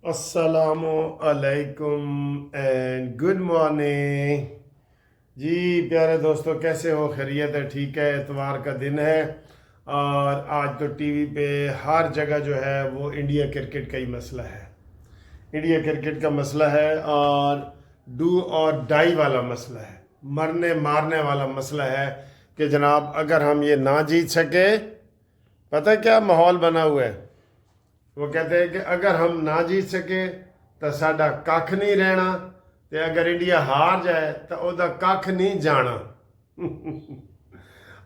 السلام علیکم and good morning جی پیارے دوستوں، کیسے ہو؟ خیریت ہے؟ ٹھیک ہے؟ اتوار کا دن ہے اور آج تو ٹی وی پہ ہر جگہ جو ہے وہ انڈیا کرکٹ کا ہی مسئلہ ہے۔ انڈیا کرکٹ کا مسئلہ ہے اور ڈو اور ڈائی والا مسئلہ ہے، مرنے مارنے والا مسئلہ ہے کہ جناب اگر ہم یہ نہ جیت سکے، پتہ کیا ماحول بنا ہوا ہے؟ وہ کہتے ہیں کہ اگر ہم نہ جیت سکے تو ساڈا کھ نہیں رہنا، تے اگر انڈیا ہار جائے تو او دا کھ نہیں جانا۔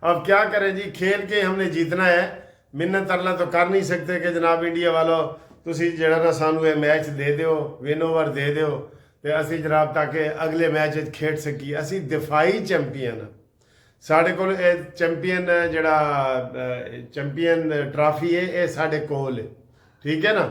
اب کیا کریں جی، کھیل کے ہم نے جیتنا ہے، منت اللہ تو کر نہیں سکتے کہ جناب انڈیا والو تسی جڑا نا سانو یہ match they Dev, one over they دیو تے اسی جناب تاکہ اگلے میچ کھیڈ سکی۔ اسی دفاعی چیمپئن ہاں، ساڈے کول چیمپئن جڑا چیمپئن ٹرافی ہے یہ ساڈے کول ہے، ٹھیک ہے نا۔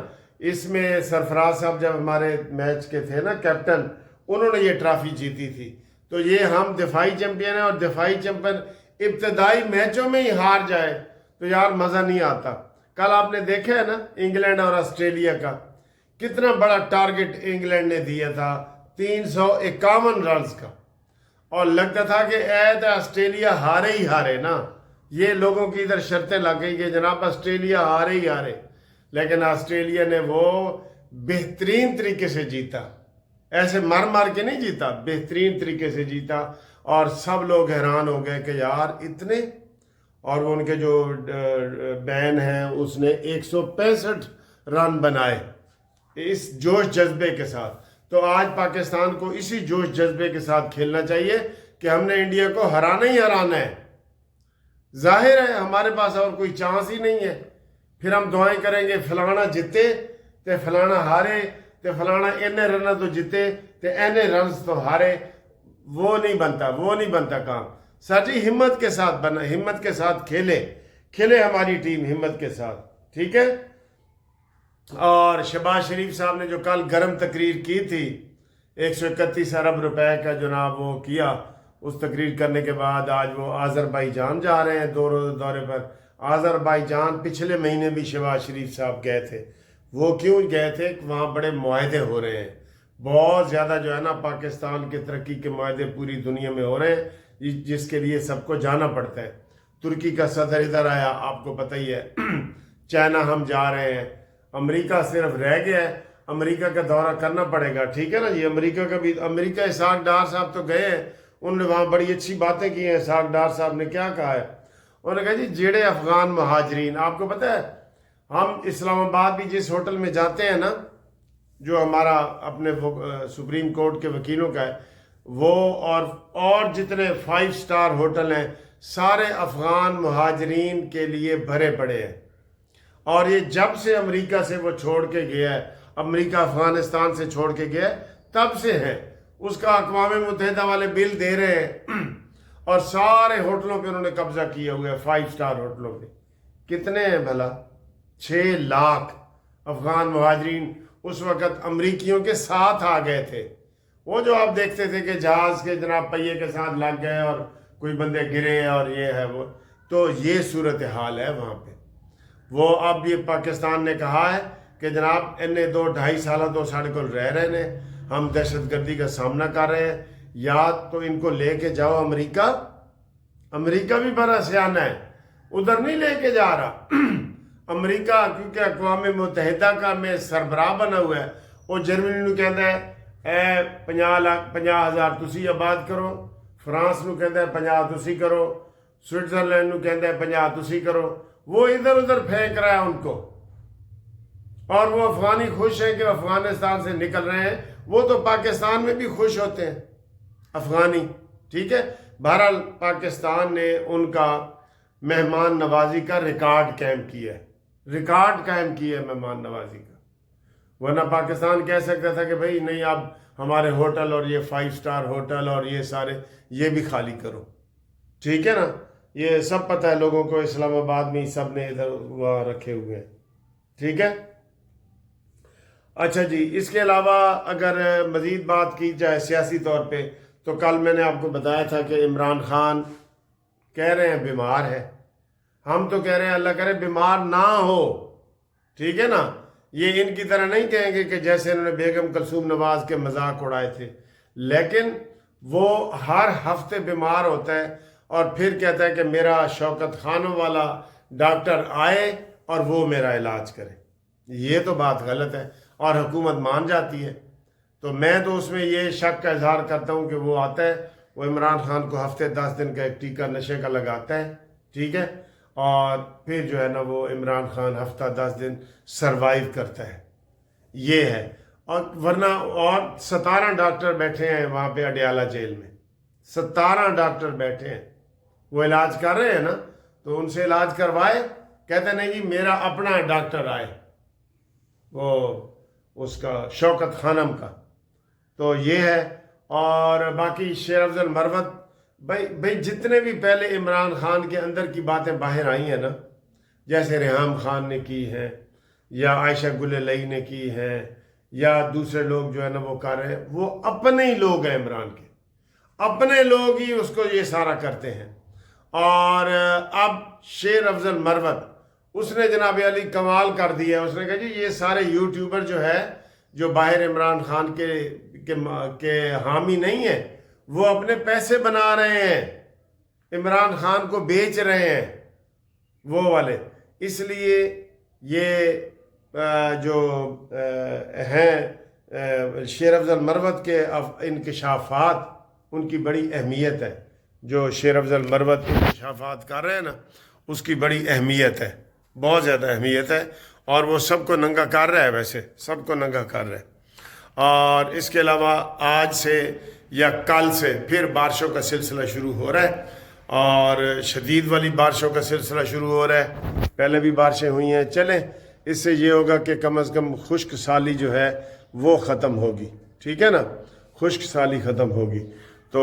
اس میں سرفراز صاحب جب ہمارے میچ کے تھے نا کیپٹن، انہوں نے یہ ٹرافی جیتی تھی۔ تو یہ ہم دفاعی چیمپئن ہیں، اور دفاعی چیمپئن ابتدائی میچوں میں ہی ہار جائے تو یار مزہ نہیں آتا۔ کل آپ نے دیکھا ہے نا انگلینڈ اور آسٹریلیا کا، کتنا بڑا ٹارگٹ انگلینڈ نے دیا تھا، 351 رنز کا، اور لگتا تھا کہ تو آسٹریلیا ہارے ہی ہارے نا۔ یہ لوگوں کی ادھر شرطیں لگ گئی کہ جناب آسٹریلیا ہارے ہی ہارے، لیکن آسٹریلیا نے وہ بہترین طریقے سے جیتا، ایسے مار کے نہیں جیتا، بہترین طریقے سے جیتا، اور سب لوگ حیران ہو گئے کہ یار اتنے۔ اور وہ ان کے جو بین ہیں اس نے 165 رن بنائے اس جوش جذبے کے ساتھ۔ تو آج پاکستان کو اسی جوش جذبے کے ساتھ کھیلنا چاہیے کہ ہم نے انڈیا کو ہرانا ہی ہرانا ہے۔ ظاہر ہے ہمارے پاس اور کوئی چانس ہی نہیں ہے، پھر ہم دعائیں کریں گے فلانا جتے تے فلانا ہارے تے فلانا اینے رن تو جتے تے اینے رنز تو ہارے۔ وہ نہیں بنتا کام۔ سر جی ہمت کے ساتھ ہمت کے ساتھ کھیلے ہماری ٹیم ہمت کے ساتھ، ٹھیک ہے۔ اور شہباز شریف صاحب نے جو کل گرم تقریر کی تھی، 131 ارب روپے کا جناب وہ کیا، اس تقریر کرنے کے بعد آج وہ آذربائیجان جا رہے ہیں دو روز دورے پر۔ آذربائیجان پچھلے مہینے بھی شہباز شریف صاحب گئے تھے۔ وہ کیوں گئے تھے کہ وہاں بڑے معاہدے ہو رہے ہیں، بہت زیادہ جو ہے نا پاکستان کے ترقی کے معاہدے پوری دنیا میں ہو رہے ہیں، جس کے لیے سب کو جانا پڑتا ہے۔ ترکی کا صدر ادھر آیا، آپ کو پتہ ہی ہے۔ چائنا ہم جا رہے ہیں، امریکہ صرف رہ گیا ہے، امریکہ کا دورہ کرنا پڑے گا، ٹھیک ہے نا جی۔ امریکہ کا بھی، امریکہ اسحاق ڈار صاحب تو گئے ہیں، انہوں نے وہاں بڑی اچھی باتیں کی ہیں۔ اسحاق ڈار صاحب نے کیا کہا ہے؟ انہوں نے کہا جی جڑے افغان مہاجرین، آپ کو پتہ ہے ہم اسلام آباد بھی جس ہوٹل میں جاتے ہیں نا، جو ہمارا اپنے سپریم کورٹ کے وکیلوں کا ہے، وہ اور جتنے 5 سٹار ہوٹل ہیں سارے افغان مہاجرین کے لیے بھرے پڑے ہیں۔ اور یہ جب سے امریکہ سے وہ چھوڑ کے گیا ہے، امریکہ افغانستان سے چھوڑ کے گیا ہے، تب سے ہے۔ اس کا اقوام متحدہ والے بل دے رہے ہیں، اور سارے ہوٹلوں پہ انہوں نے قبضہ کیا ہوا ہے، 5 سٹار ہوٹلوں پہ۔ کتنے ہیں بھلا؟ 6 لاکھ افغان مہاجرین اس وقت امریکیوں کے ساتھ آ گئے تھے۔ وہ جو آپ دیکھتے تھے کہ جہاز کے جناب پہیے کے ساتھ لگ گئے اور کوئی بندے گرے اور یہ ہے وہ، تو یہ صورتحال ہے وہاں پہ۔ وہ اب یہ پاکستان نے کہا ہے کہ جناب انہیں 2-2.5 سالہ تو ساڑھے کو رہ رہے ہیں، ہم دہشت گردی کا سامنا کر رہے ہیں، یا تو ان کو لے کے جاؤ امریکہ۔ امریکہ بھی بڑا سیانہ ہے، ادھر نہیں لے کے جا رہا۔ امریکہ کیونکہ اقوام متحدہ کا میں سربراہ بنا ہوا ہے، وہ جرمنی نو کہتا ہے اے 50,000 تسی آباد کرو، فرانس نو کہتا ہے 50 تسی کرو، سوئٹزرلینڈ نو کہتا ہے 50 تسی کرو۔ وہ ادھر ادھر پھینک رہا ہے ان کو، اور وہ افغانی خوش ہیں کہ افغانستان سے نکل رہے ہیں۔ وہ تو پاکستان میں بھی خوش ہوتے ہیں افغانی، ٹھیک ہے۔ بہرحال پاکستان نے ان کا مہمان نوازی کا ریکارڈ قائم کیا ہے مہمان نوازی کا۔ ورنہ پاکستان کہہ سکتا تھا کہ بھئی نہیں، اب ہمارے ہوٹل اور یہ 5 سٹار ہوٹل اور یہ سارے یہ بھی خالی کرو، ٹھیک ہے نا۔ یہ سب پتہ ہے لوگوں کو، اسلام آباد میں سب نے ادھر وہاں رکھے ہوئے ہیں، ٹھیک ہے۔ اچھا جی، اس کے علاوہ اگر مزید بات کی جائے سیاسی طور پہ، تو کل میں نے آپ کو بتایا تھا کہ عمران خان کہہ رہے ہیں بیمار ہے۔ ہم تو کہہ رہے ہیں اللہ کرے بیمار نہ ہو، ٹھیک ہے نا۔ یہ ان کی طرح نہیں کہیں گے کہ جیسے انہوں نے بیگم کلثوم نواز کے مذاق اڑائے تھے، لیکن وہ ہر ہفتے بیمار ہوتا ہے اور پھر کہتا ہے کہ میرا شوکت خانوں والا ڈاکٹر آئے اور وہ میرا علاج کرے۔ یہ تو بات غلط ہے اور حکومت مان جاتی ہے۔ تو میں تو اس میں یہ شک کا اظہار کرتا ہوں کہ وہ آتا ہے، وہ عمران خان کو ہفتے 10 دن کا ایک ٹیکہ نشے کا لگاتا ہے، ٹھیک ہے، اور پھر جو ہے نا وہ عمران خان ہفتہ 10 دن سروائیو کرتا ہے، یہ ہے۔ اور ورنہ اور 17 ڈاکٹر بیٹھے ہیں وہاں پہ اڈیالہ جیل میں، 17 ڈاکٹر بیٹھے ہیں، وہ علاج کر رہے ہیں نا، تو ان سے علاج کروائے، کہتے نہیں جی میرا اپنا ڈاکٹر آئے، وہ اس کا شوکت خانم کا۔ تو یہ ہے۔ اور باقی شیر افضل مروت بھائی جتنے بھی پہلے عمران خان کے اندر کی باتیں باہر آئی ہیں نا، جیسے ریحام خان نے کی ہیں یا عائشہ گل لئی نے کی ہیں یا دوسرے لوگ جو ہے نا وہ کر رہے ہیں، وہ اپنے ہی لوگ ہیں، عمران کے اپنے لوگ ہی اس کو یہ سارا کرتے ہیں۔ اور اب شیر افضل مروت اس نے جناب علی کمال کر دیا ہے، اس نے کہا جی یہ سارے یوٹیوبر جو ہے جو باہر عمران خان کے حامی نہیں ہیں، وہ اپنے پیسے بنا رہے ہیں، عمران خان کو بیچ رہے ہیں وہ والے، اس لیے یہ جو ہیں شیر افضل مروت کے انکشافات، ان کی بڑی اہمیت ہے۔ جو شیر افضل مروت انکشافات کر رہے ہیں نا، اس کی بڑی اہمیت ہے، بہت زیادہ اہمیت ہے، اور وہ سب کو ننگا کر رہا ہے، ویسے سب کو ننگا کر رہا ہے۔ اور اس کے علاوہ آج سے یا کل سے پھر بارشوں کا سلسلہ شروع ہو رہا ہے، اور شدید والی بارشوں کا سلسلہ شروع ہو رہا ہے، پہلے بھی بارشیں ہوئی ہیں۔ چلیں، اس سے یہ ہوگا کہ کم از کم خشک سالی جو ہے وہ ختم ہوگی، ٹھیک ہے نا، خشک سالی ختم ہوگی۔ تو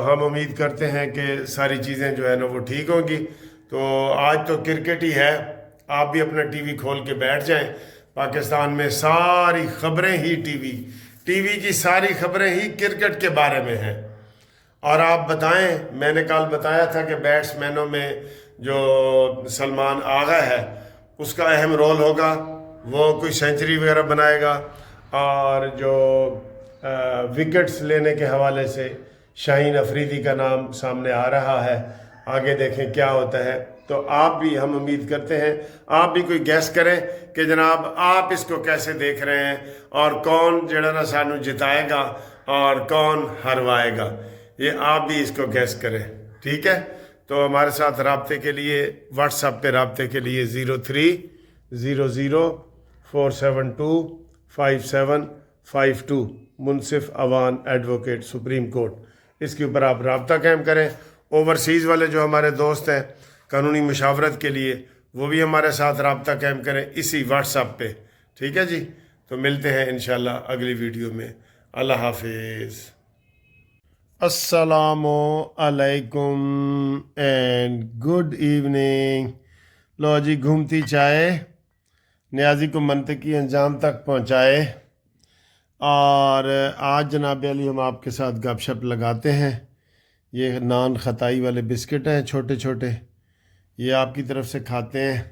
ہم امید کرتے ہیں کہ ساری چیزیں جو ہے نا وہ ٹھیک ہوں گی۔ تو آج تو کرکٹ ہی ہے، آپ بھی اپنا ٹی وی کھول کے بیٹھ جائیں، پاکستان میں ساری خبریں ہی ٹی وی کی ساری خبریں ہی کرکٹ کے بارے میں ہیں۔ اور آپ بتائیں، میں نے کل بتایا تھا کہ بیٹس مینوں میں جو سلمان آغا ہے اس کا اہم رول ہوگا، وہ کوئی سینچری وغیرہ بنائے گا، اور جو وکٹس لینے کے حوالے سے شاہین افریدی کا نام سامنے آ رہا ہے، آگے دیکھیں کیا ہوتا ہے۔ تو آپ بھی، ہم امید کرتے ہیں آپ بھی کوئی گیس کریں کہ جناب آپ اس کو کیسے دیکھ رہے ہیں، اور کون جڑا نا سانو جتائے گا اور کون ہروائے گا، یہ آپ بھی اس کو گیس کریں، ٹھیک ہے۔ تو ہمارے ساتھ رابطے کے لیے واٹس ایپ پہ رابطے کے لیے 0300472572 منصف اوان ایڈوکیٹ سپریم کورٹ، اس کے اوپر آپ رابطہ قائم کریں۔ اوورسیز والے جو ہمارے دوست ہیں قانونی مشاورت کے لیے، وہ بھی ہمارے ساتھ رابطہ قائم کریں اسی واٹس ایپ پہ، ٹھیک ہے جی۔ تو ملتے ہیں انشاءاللہ اگلی ویڈیو میں، اللہ حافظ۔ السلام علیکم اینڈ گڈ ایوننگ۔ لو جی، گھومتی چائے نیازی کو منطقی انجام تک پہنچائے۔ اور آج جناب علی ہم آپ کے ساتھ گپ شپ لگاتے ہیں۔ یہ نان خطائی والے بسکٹ ہیں چھوٹے چھوٹے، یہ آپ کی طرف سے کھاتے ہیں۔